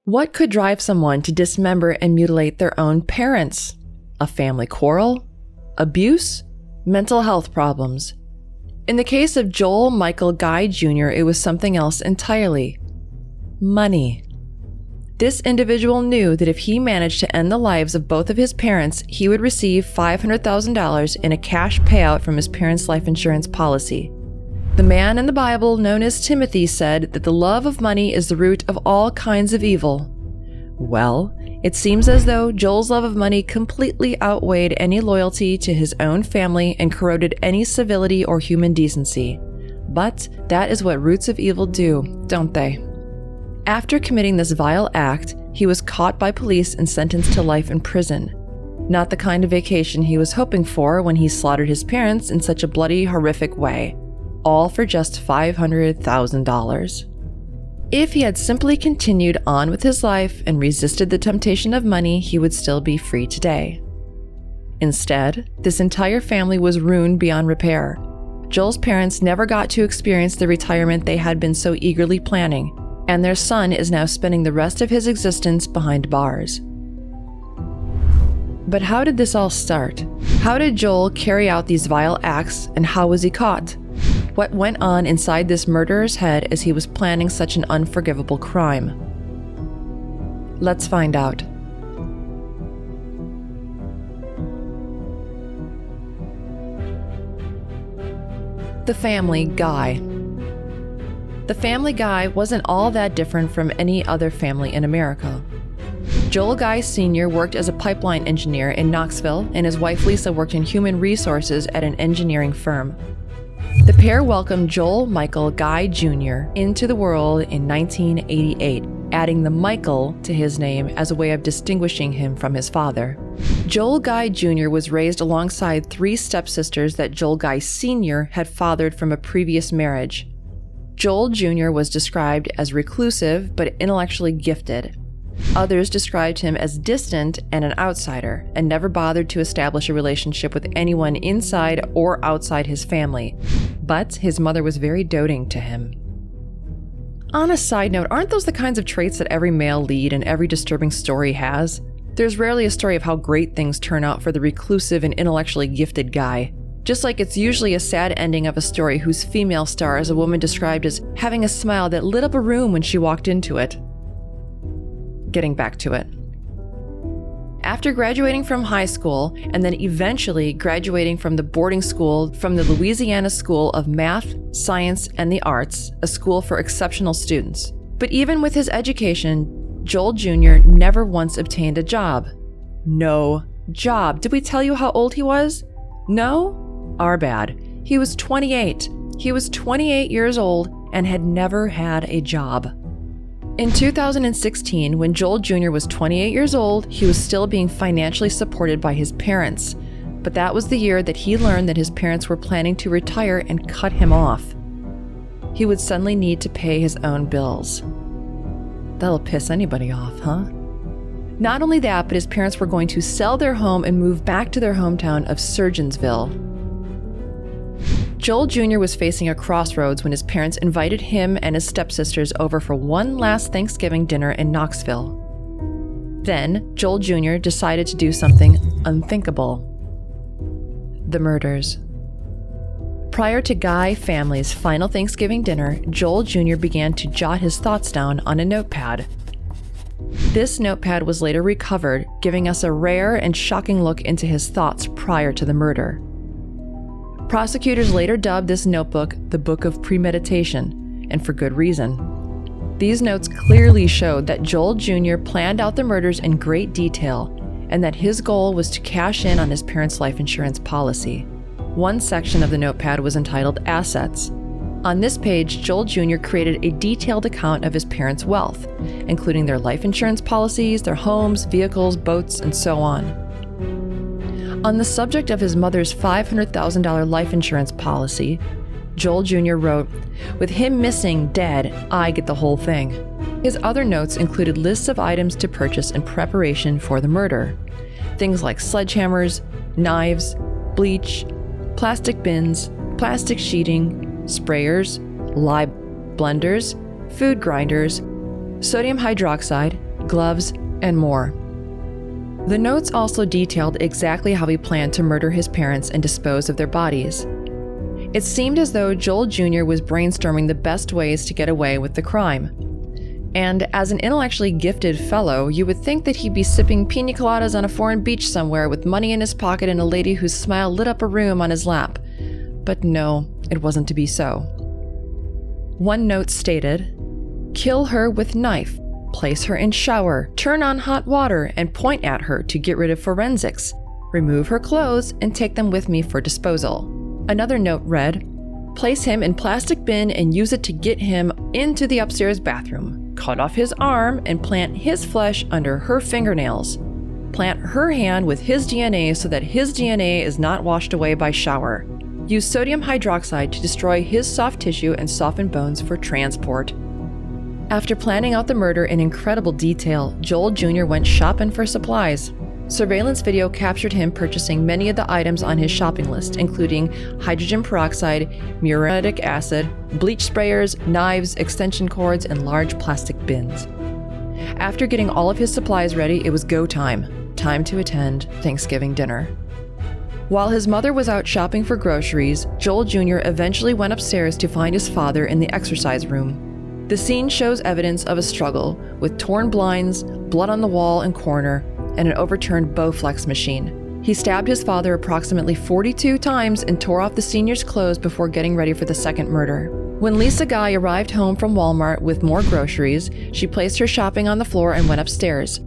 What could drive someone to dismember and mutilate their own parents? A family quarrel? Abuse? Mental health problems? In the case of Joel Michael Guy Jr., it was something else entirely. Money. This individual knew that if he managed to end the lives of both of his parents, he would receive $500,000 in a cash payout from his parents' life insurance policy. The man in the Bible known as Timothy said that the love of money is the root of all kinds of evil. Well, it seems as though Joel's love of money completely outweighed any loyalty to his own family and corroded any civility or human decency. But that is what roots of evil do, don't they? After committing this vile act, he was caught by police and sentenced to life in prison. Not the kind of vacation he was hoping for when he slaughtered his parents in such a bloody, horrific way. All for just $500,000. If he had simply continued on with his life and resisted the temptation of money, he would still be free today. Instead, this entire family was ruined beyond repair. Joel's parents never got to experience the retirement they had been so eagerly planning, and their son is now spending the rest of his existence behind bars. But how did this all start? How did Joel carry out these vile acts, and how was he caught? What went on inside this murderer's head as he was planning such an unforgivable crime? Let's find out. The Family Guy. The Family Guy wasn't all that different from any other family in America. Joel Guy Sr. worked as a pipeline engineer in Knoxville, and his wife Lisa worked in human resources at an engineering firm. The pair welcomed Joel Michael Guy Jr. into the world in 1988, adding the Michael to his name as a way of distinguishing him from his father. Joel Guy Jr. was raised alongside 3 stepsisters that Joel Guy Sr. had fathered from a previous marriage. Joel Jr. was described as reclusive but intellectually gifted. Others described him as distant and an outsider, and never bothered to establish a relationship with anyone inside or outside his family. But his mother was very doting to him. On a side note, aren't those the kinds of traits that every male lead in every disturbing story has? There's rarely a story of how great things turn out for the reclusive and intellectually gifted guy. Just like it's usually a sad ending of a story whose female star is a woman described as having a smile that lit up a room when she walked into it. Getting back to it. After graduating from high school and then eventually graduating from the boarding school from the Louisiana School of Math, Science, and the Arts, a school for exceptional students. But even with his education, Joel Jr. never once obtained a job. No job. Did we tell you how old he was? No? Our bad. He was 28. He was 28 years old and had never had a job. In 2016, when Joel Jr. was 28 years old, he was still being financially supported by his parents. But that was the year that he learned that his parents were planning to retire and cut him off. He would suddenly need to pay his own bills. That'll piss anybody off, huh? Not only that, but his parents were going to sell their home and move back to their hometown of Surgeonsville. Joel Jr. was facing a crossroads when his parents invited him and his stepsisters over for one last Thanksgiving dinner in Knoxville. Then, Joel Jr. decided to do something unthinkable. The murders. Prior to Guy family's final Thanksgiving dinner, Joel Jr. began to jot his thoughts down on a notepad. This notepad was later recovered, giving us a rare and shocking look into his thoughts prior to the murder. Prosecutors later dubbed this notebook the Book of Premeditation, and for good reason. These notes clearly showed that Joel Jr. planned out the murders in great detail, and that his goal was to cash in on his parents' life insurance policy. One section of the notepad was entitled Assets. On this page, Joel Jr. created a detailed account of his parents' wealth, including their life insurance policies, their homes, vehicles, boats, and so on. On the subject of his mother's $500,000 life insurance policy, Joel Jr. wrote, "With him missing, dead, I get the whole thing." His other notes included lists of items to purchase in preparation for the murder. Things like sledgehammers, knives, bleach, plastic bins, plastic sheeting, sprayers, lye blenders, food grinders, sodium hydroxide, gloves, and more. The notes also detailed exactly how he planned to murder his parents and dispose of their bodies. It seemed as though Joel Jr. was brainstorming the best ways to get away with the crime. And as an intellectually gifted fellow, you would think that he'd be sipping pina coladas on a foreign beach somewhere with money in his pocket and a lady whose smile lit up a room on his lap. But no, it wasn't to be so. One note stated, "Kill her with knife, place her in shower, turn on hot water, and point at her to get rid of forensics. Remove her clothes and take them with me for disposal." Another note read, "Place him in plastic bin and use it to get him into the upstairs bathroom. Cut off his arm and plant his flesh under her fingernails. Plant her hand with his DNA so that his DNA is not washed away by shower. Use sodium hydroxide to destroy his soft tissue and soften bones for transport." After planning out the murder in incredible detail, Joel Jr. went shopping for supplies. Surveillance video captured him purchasing many of the items on his shopping list, including hydrogen peroxide, muriatic acid, bleach sprayers, knives, extension cords, and large plastic bins. After getting all of his supplies ready, it was go time. Time to attend Thanksgiving dinner. While his mother was out shopping for groceries, Joel Jr. eventually went upstairs to find his father in the exercise room. The scene shows evidence of a struggle, with torn blinds, blood on the wall and corner, and an overturned Bowflex machine. He stabbed his father approximately 42 times and tore off the senior's clothes before getting ready for the second murder. When Lisa Guy arrived home from Walmart with more groceries, she placed her shopping on the floor and went upstairs.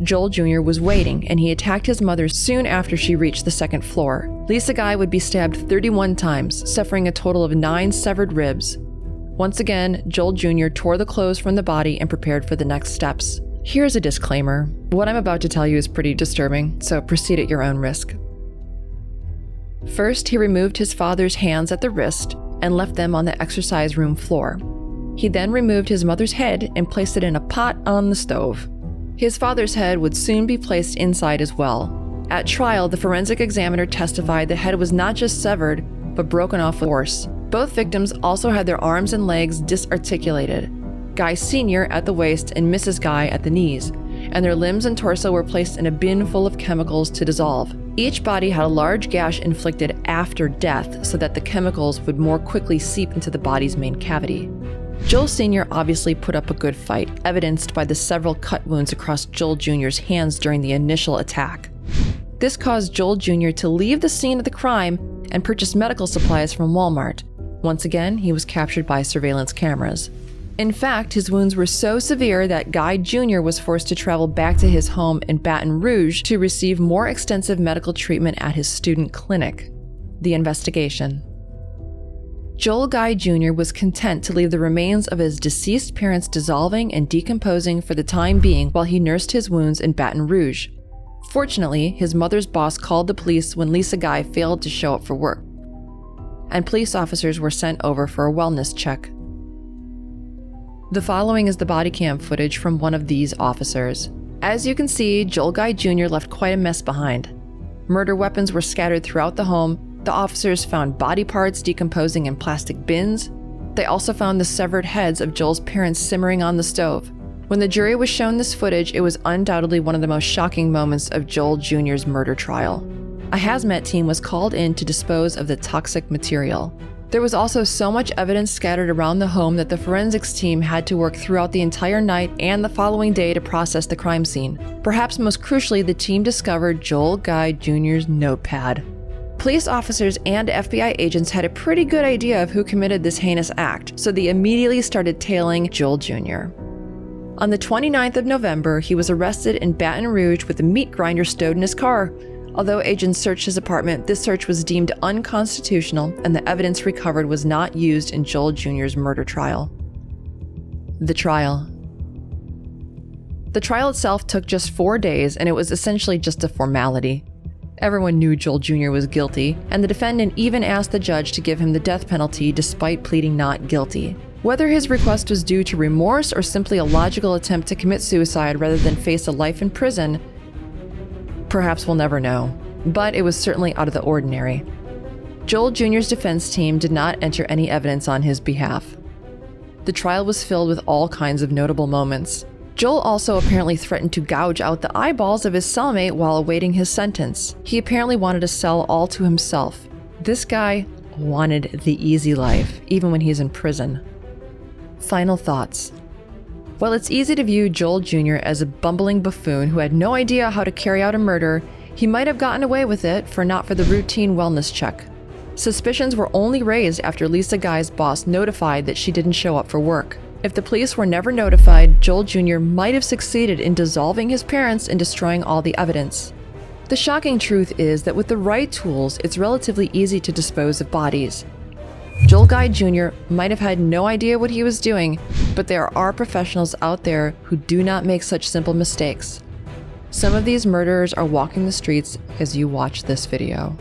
Joel Jr. was waiting, and he attacked his mother soon after she reached the second floor. Lisa Guy would be stabbed 31 times, suffering a total of 9 severed ribs. Once again, Joel Jr. tore the clothes from the body and prepared for the next steps. Here's a disclaimer. What I'm about to tell you is pretty disturbing, so proceed at your own risk. First, he removed his father's hands at the wrist and left them on the exercise room floor. He then removed his mother's head and placed it in a pot on the stove. His father's head would soon be placed inside as well. At trial, the forensic examiner testified the head was not just severed, but broken off with force. Both victims also had their arms and legs disarticulated. Guy Sr. at the waist and Mrs. Guy at the knees, and their limbs and torso were placed in a bin full of chemicals to dissolve. Each body had a large gash inflicted after death so that the chemicals would more quickly seep into the body's main cavity. Joel Sr. obviously put up a good fight, evidenced by the several cut wounds across Joel Jr.'s hands during the initial attack. This caused Joel Jr. to leave the scene of the crime and purchase medical supplies from Walmart. Once again, he was captured by surveillance cameras. In fact, his wounds were so severe that Guy Jr. was forced to travel back to his home in Baton Rouge to receive more extensive medical treatment at his student clinic. The investigation. Joel Guy Jr. was content to leave the remains of his deceased parents dissolving and decomposing for the time being while he nursed his wounds in Baton Rouge. Fortunately, his mother's boss called the police when Lisa Guy failed to show up for work, and police officers were sent over for a wellness check. The following is the body cam footage from one of these officers. As you can see, Joel Guy Jr. left quite a mess behind. Murder weapons were scattered throughout the home. The officers found body parts decomposing in plastic bins. They also found the severed heads of Joel's parents simmering on the stove. When the jury was shown this footage, it was undoubtedly one of the most shocking moments of Joel Jr.'s murder trial. A hazmat team was called in to dispose of the toxic material. There was also so much evidence scattered around the home that the forensics team had to work throughout the entire night and the following day to process the crime scene. Perhaps most crucially, the team discovered Joel Guy Jr.'s notepad. Police officers and FBI agents had a pretty good idea of who committed this heinous act, so they immediately started tailing Joel Jr. On the 29th of November, he was arrested in Baton Rouge with a meat grinder stowed in his car. Although agents searched his apartment, this search was deemed unconstitutional and the evidence recovered was not used in Joel Jr.'s murder trial. The trial. The trial itself took just 4 days, and it was essentially just a formality. Everyone knew Joel Jr. was guilty, and the defendant even asked the judge to give him the death penalty despite pleading not guilty. Whether his request was due to remorse or simply a logical attempt to commit suicide rather than face a life in prison, perhaps we'll never know, but it was certainly out of the ordinary. Joel Jr.'s defense team did not enter any evidence on his behalf. The trial was filled with all kinds of notable moments. Joel also apparently threatened to gouge out the eyeballs of his cellmate while awaiting his sentence. He apparently wanted to sell all to himself. This guy wanted the easy life, even when he's in prison. Final thoughts. While it's easy to view Joel Jr. as a bumbling buffoon who had no idea how to carry out a murder, he might have gotten away with it not for the routine wellness check. Suspicions were only raised after Lisa Guy's boss notified that she didn't show up for work. If the police were never notified, Joel Jr. might have succeeded in dissolving his parents and destroying all the evidence. The shocking truth is that with the right tools, it's relatively easy to dispose of bodies. Joel Guy Jr. might have had no idea what he was doing, but there are professionals out there who do not make such simple mistakes. Some of these murderers are walking the streets as you watch this video.